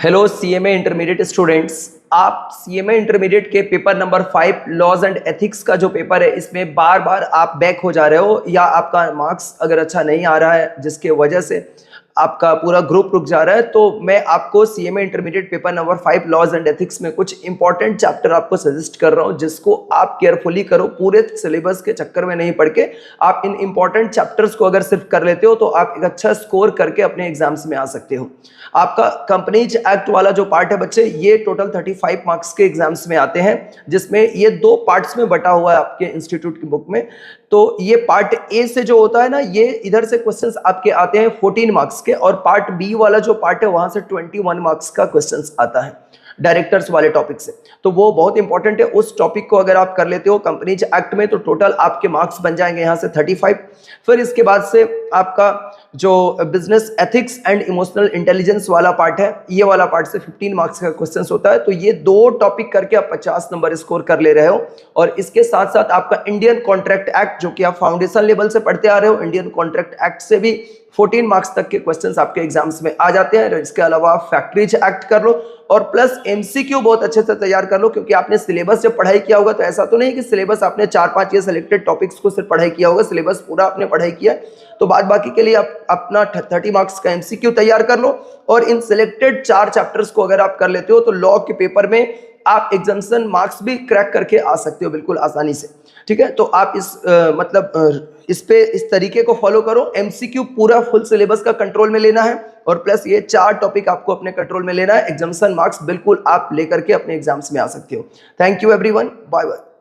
Hello CMA intermediate students, आप CMA intermediate के paper number 5 laws and ethics का जो पेपर है इसमें बार बार आप बैक हो जा रहे हो या आपका मार्क्स अगर अच्छा नहीं आ रहा है जिसके वजह से आपका पूरा ग्रुप रुक जा रहा है, तो मैं आपको CMA intermediate paper number 5 laws and ethics में कुछ इंपॉर्टेंट चैप्टर आपको सजेस्ट कर रहा हूं जिसको आप केयरफुली करो। पूरे सिलेबस के चक्कर में नहीं पड़ के आप इन इंपॉर्टेंट चैप्टर्स को अगर सिर्फ कर लेते हो तो आप एक अच्छा स्कोर करके अपने एग्जाम्स में आ सकते हो। आपका कंपनीज एक्ट वाला जो पार्ट है बच्चे, ये टोटल 35 मार्क्स के एग्जाम्स में आते हैं, जिसमें ये 2 पार्ट्स में बटा हुआ है आपके इंस्टीट्यूट की बुक में। तो ये पार्ट ए से जो होता है ना, ये इधर से क्वेश्चंस आपके आते हैं 14 मार्क्स के, और पार्ट बी वाला जो पार्ट है वहां से 21 मार्क्स का क्वेश्चंस आता है डायरेक्टर्स वाले टॉपिक से। तो वो बहुत इंपॉर्टेंट है। उस टॉपिक को अगर आप कर लेते हो कंपनीज एक्ट में तो टोटल आपके मार्क्स बन जाएंगे यहाँ से 35। फिर इसके बाद से आपका जो business ethics and emotional intelligence वाला पार्ट है, ये वाला पार्ट से 15 मार्क्स का क्वेश्चंस होता है। तो ये 2 टॉपिक करके आप 50 नंबर स्कोर कर ले रहे हो। और इसके साथ साथ आपका इंडियन कॉन्ट्रैक्ट एक्ट, जो कि आप फाउंडेशन लेवल से पढ़ते आ रहे हो, इंडियन कॉन्ट्रैक्ट एक्ट से भी 14 मार्क्स तक के क्वेश्चंस आपके एग्जाम्स में आ जाते हैं। इसके अलावा आप फैक्ट्रीज एक्ट कर लो और प्लस एमसीक्यू बहुत अच्छे से तैयार कर लो, क्योंकि आपने सिलेबस जब पढ़ाई किया होगा तो ऐसा तो नहीं कि सिलेबस आपने 4-5 ये सिलेक्टेड टॉपिक्स को सिर्फ पढ़ाई किया होगा, सिलेबस पूरा आपने पढ़ाई किया। तो बाद बाकी के लिए आप अपना 30 मार्क्स का एमसीक्यू तैयार कर लो, और इन सिलेक्टेड 4 चैप्टर्स को अगर आप कर लेते हो तो लॉ के पेपर में आप एग्जामिनेशन मार्क्स भी क्रैक करके आ सकते हो बिल्कुल आसानी से। ठीक है, तो आप इस तरीके को फॉलो करो। एमसीक्यू पूरा फुल सिलेबस का कंट्रोल में लेना है, और प्लस ये 4 टॉपिक आपको अपने कंट्रोल में लेना है। एग्जामिनेशन मार्क्स बिल्कुल आप लेकर के अपने एग्जाम्स में आ सकते हो। Thank you everyone, bye bye.